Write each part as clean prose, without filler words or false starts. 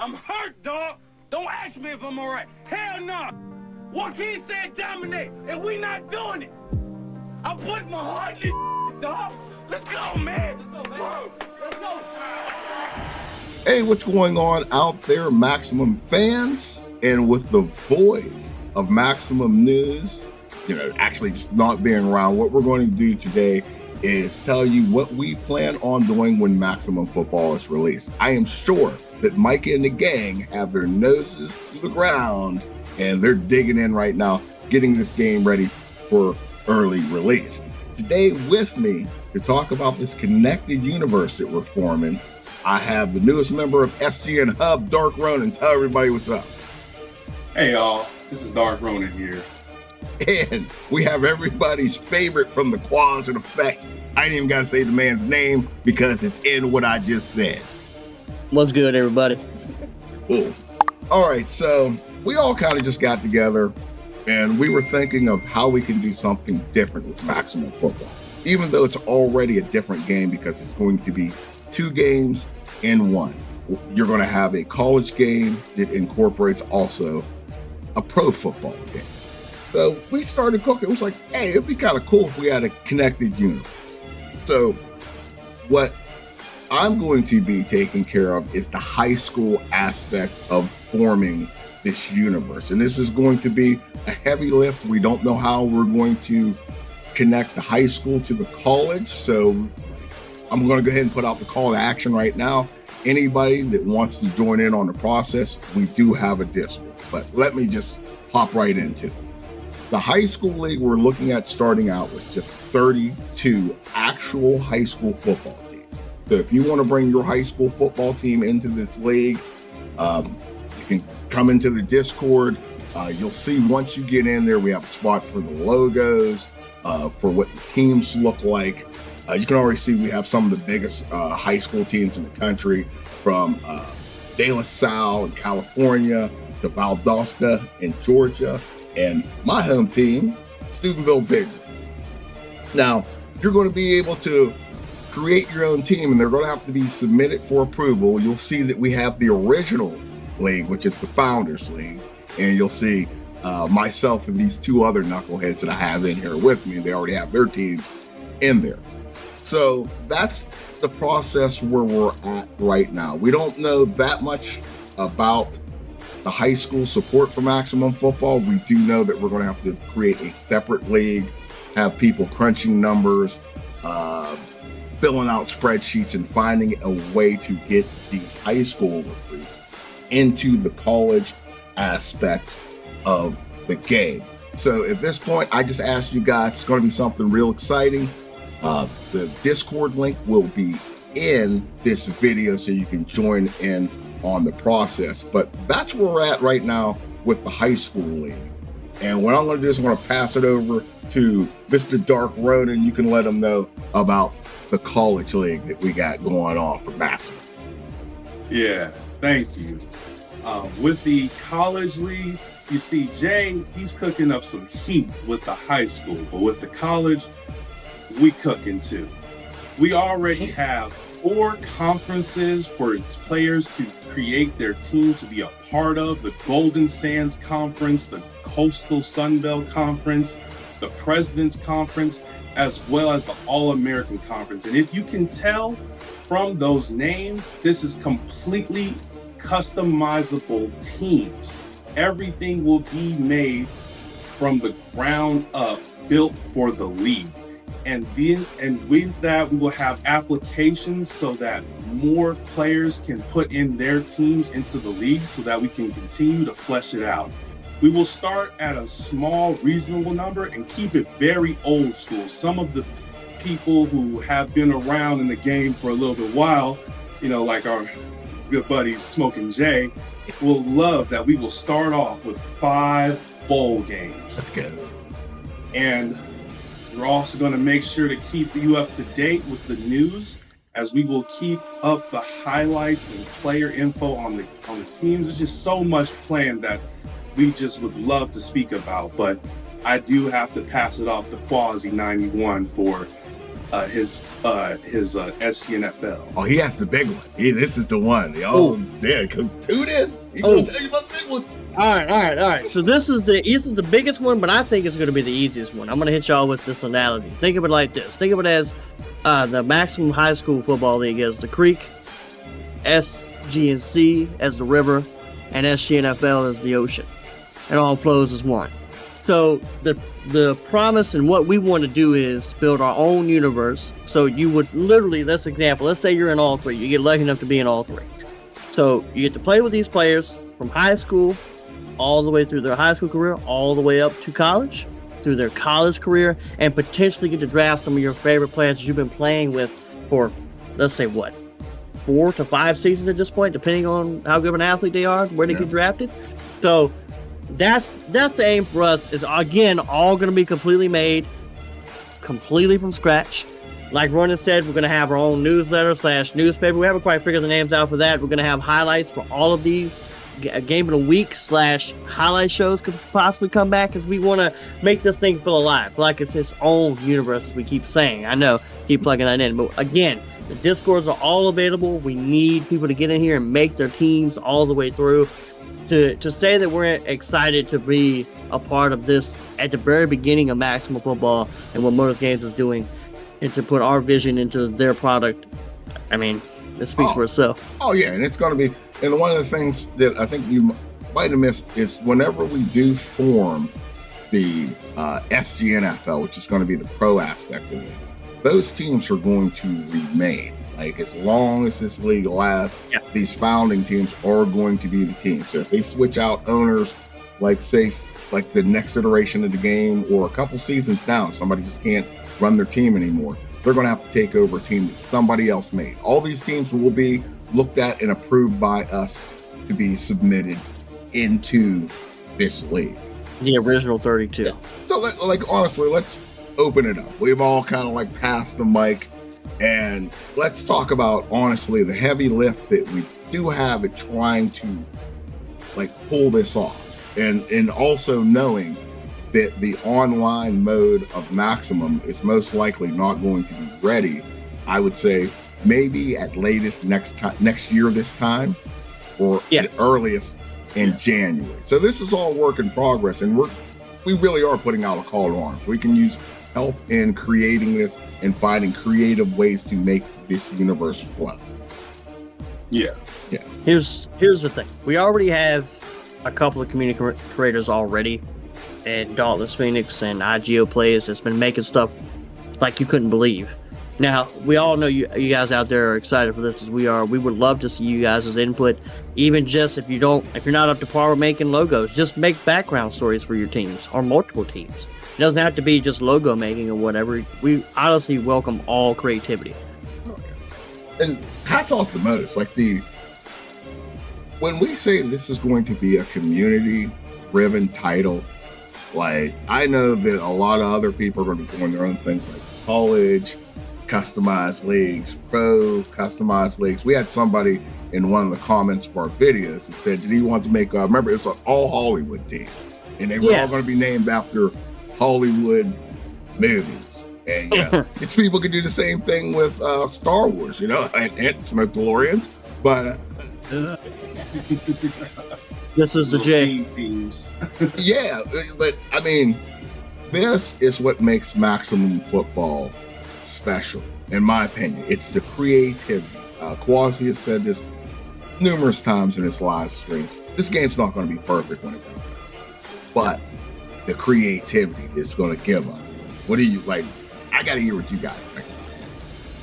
I'm hurt, dog. Don't ask me if I'm all right. Hell no. Joaquin said dominate, and we not doing it. I put my heart in this, dog. Let's go, man. Let's go. Let's go. Hey, what's going on out there, Maximum fans? And with the void of Maximum news, actually just not being around, what we're going to do today is tell you what we plan on doing when Maximum Football is released. I am sure that Micah and the gang have their noses to the ground and they're digging in right now, getting this game ready for early release. Today with me to talk about this connected universe that we're forming, I have the newest member of SGNHUB, Dark Ronan. Tell everybody what's up. Hey y'all, this is Dark Ronan here. And we have everybody's favorite from the Cause and Effect. I ain't even got to say the man's name because it's in what I just said. What's good, everybody? Cool. All right, so we all kind of just got together and we were thinking of how we can do something different with Maximum Football, even though it's already a different game because it's going to be 2 games in one. You're going to have a college game that incorporates also a pro football game. So we started cooking. It was like, hey, it'd be kind of cool if we had a connected universe. So what I'm going to be taking care of is the high school aspect of forming this universe. And this is going to be a heavy lift. We don't know how we're going to connect the high school to the college. So I'm going to go ahead and put out the call to action right now. Anybody that wants to join in on the process, we do have a Discord. But let me just hop right into it. The high school league we're looking at starting out with just 32 actual high school football teams. So if you want to bring your high school football team into this league, you can come into the Discord. You'll see once you get in there, we have a spot for the logos, for what the teams look like. You can already see we have some of the biggest high school teams in the country, from De La Salle in California to Valdosta in Georgia, and my home team, Steubenville Big. Now, you're going to be able to create your own team, and they're going to have to be submitted for approval. You'll see that we have the original league, which is the Founders League, and you'll see myself and these 2 other knuckleheads that I have in here with me. They already have their teams in there. So that's the process where we're at right now. We don't know that much about the high school support for Maximum Football. We do know that we're going to have to create a separate league, have people crunching numbers, filling out spreadsheets, and finding a way to get these high school recruits into the college aspect of the game. So at this point, I just asked you guys, it's going to be something real exciting. The Discord link will be in this video so you can join in on the process. But that's where we're at right now with the high school league. And what I'm going to do is I'm going to pass it over to Mr. Dark Ronan. You can let him know about the college league that we got going on for Maximum. Yes, thank you. With the college league, you see Jay, he's cooking up some heat with the high school, but with the college, we cooking too. We already have 4 conferences for players to create their team to be a part of: the Golden Sands Conference, the Coastal Sunbelt Conference, the President's Conference, as well as the All-American Conference. And if you can tell from those names, this is completely customizable teams. Everything will be made from the ground up, built for the league. And with that, we will have applications so that more players can put in their teams into the league so that we can continue to flesh it out. We will start at a small, reasonable number and keep it very old school. Some of the people who have been around in the game for a little bit while, like our good buddies Smoking Jay, will love that we will start off with 5 bowl games. Let's go. And we're also going to make sure to keep you up to date with the news, as we will keep up the highlights and player info on the teams. There's just so much planned that we just would love to speak about, but I do have to pass it off to Quasi 91 for his SGNFL. Oh, he has the big one. This is the one. Oh, yeah, tune in. He's gonna tell you about the big one. All right. So this is the biggest one, but I think it's going to be the easiest one. I'm going to hit y'all with this analogy. Think of it like this. Think of it as the Maximum High School Football League as the creek, SGNC as the river, and SGNFL as the ocean. It all flows as one. So the promise and what we want to do is build our own universe. So you would literally, let's say you're in all three. You get lucky enough to be in all three. So you get to play with these players from high school all the way through their high school career, all the way up to college, through their college career, and potentially get to draft some of your favorite players that you've been playing with for, let's say, 4 to 5 seasons at this point, depending on how good of an athlete they are, where they get drafted. So that's the aim for us, is again all going to be completely made completely from scratch. Like Ronan said, we're going to have our own newsletter/newspaper. We haven't quite figured the names out for that. We're going to have highlights for all of these. A game of the week /highlight shows could possibly come back, because we want to make this thing feel alive, like it's its own universe, as we keep saying. I know, keep plugging that in. But again, the Discords are all available. We need people to get in here and make their teams all the way through. To say that we're excited to be a part of this at the very beginning of Maximum Football and what Motors Games is doing, and to put our vision into their product, I mean, it speaks for itself. Oh, yeah, and it's going to be, and one of the things that I think you might have missed is whenever we do form the SGNFL, which is going to be the pro aspect of it, those teams are going to remain. Like, as long as this league lasts, these founding teams are going to be the team. So if they switch out owners, like say, like the next iteration of the game, or a couple seasons down, somebody just can't run their team anymore, they're going to have to take over a team that somebody else made. All these teams will be looked at and approved by us to be submitted into this league. The original 32. Yeah. So, honestly, let's open it up. We've all kind of passed the mic, and let's talk about, honestly, the heavy lift that we do have at trying to pull this off, and also knowing that the online mode of Maximum is most likely not going to be ready. I would say maybe at latest next year this time, or at earliest in January. So this is all work in progress, and we really are putting out a call to arms. We can use help in creating this and finding creative ways to make this universe flow. Yeah. Here's the thing. We already have a couple of community creators already, and Dauntless Phoenix and IGO Plays that's been making stuff like you couldn't believe. Now, we all know you guys out there are excited for this as we are. We would love to see you guys' input, even just if you're not up to par with making logos, just make background stories for your teams or multiple teams. It doesn't have to be just logo making or whatever. We honestly welcome all creativity. And hats off to Modus. When we say this is going to be a community-driven title, I know that a lot of other people are going to be doing their own things, like college, customized leagues, pro customized leagues. We had somebody in one of the comments of our videos that said, did he want to make, remember, it's an all Hollywood team. And they were all going to be named after Hollywood movies. And, these people could do the same thing with Star Wars, and smoke DeLoreans. But this is the J. Yeah, but I mean, this is what makes Maximum Football special, in my opinion. It's the creativity. Quasi has said this numerous times in his live streams. This game's not going to be perfect when it comes out, but the creativity is going to give us. What do you like? I got to hear what you guys think.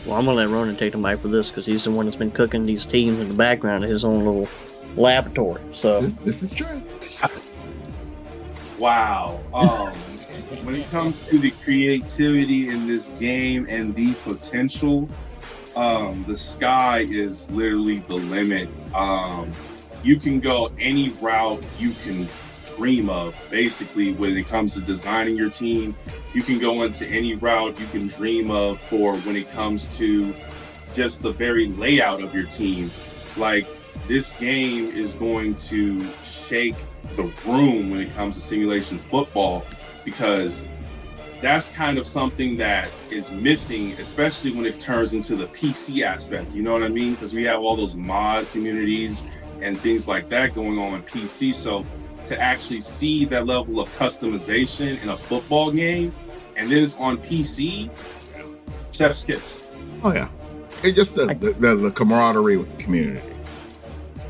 Well, I'm going to let Ronan take the mic for this, because he's the one that's been cooking these teams in the background of his own little laboratory. So this is true. Wow. When it comes to the creativity in this game and the potential, the sky is literally the limit. You can go any route you can dream of, basically, when it comes to designing your team. You can go into any route you can dream of for when it comes to just the very layout of your team. This game is going to shake the room when it comes to simulation football, because that's kind of something that is missing, especially when it turns into the PC aspect. You know what I mean? Because we have all those mod communities and things like that going on in PC. So to actually see that level of customization in a football game, and then it's on PC, chef's kiss. Oh yeah, it just the camaraderie with the community.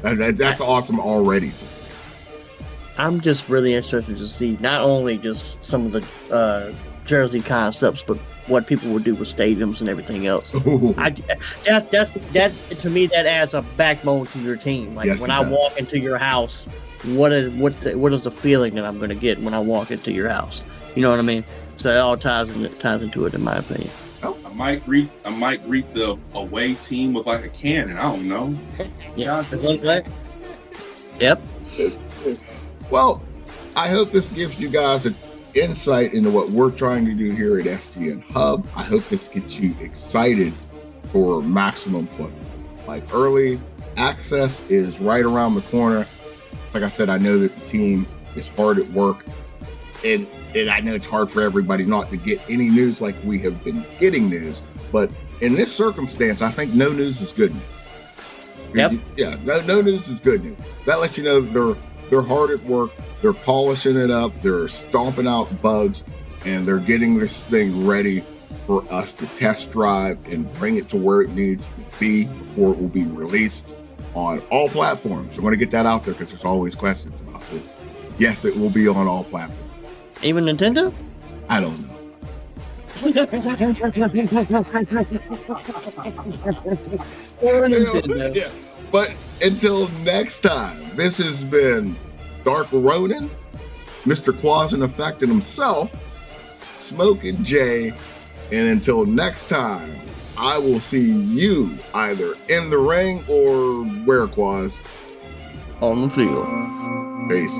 That's awesome already to see. I'm just really interested to see not only just some of the jersey concepts, but what people would do with stadiums and everything else. That's to me, that adds a backbone to your team. Like, yes, when I walk into your house, what is the feeling that I'm going to get when I walk into your house? You know what I mean? So it all ties into it, in my opinion. Oh, I might greet the away team with like a cannon. I don't know. Yeah. Yep. Well, I hope this gives you guys an insight into what we're trying to do here at SGNHUB. I hope this gets you excited for maximum football. Like, early access is right around the corner. Like I said, I know that the team is hard at work, and I know it's hard for everybody not to get any news like we have been getting news. But in this circumstance, I think no news is good news. Yep. Yeah, no news is good news. That lets you know they're hard at work. They're polishing it up. They're stomping out bugs, and they're getting this thing ready for us to test drive and bring it to where it needs to be before it will be released on all platforms. I want to get that out there because there's always questions about this. Yes, it will be on all platforms. Even Nintendo? I don't know. Yeah. But until next time, this has been Dark Ronin, Mr. Quas in Effect and himself, Smoking Jay, and until next time, I will see you either in the ring or where, Quas? On the field. Peace.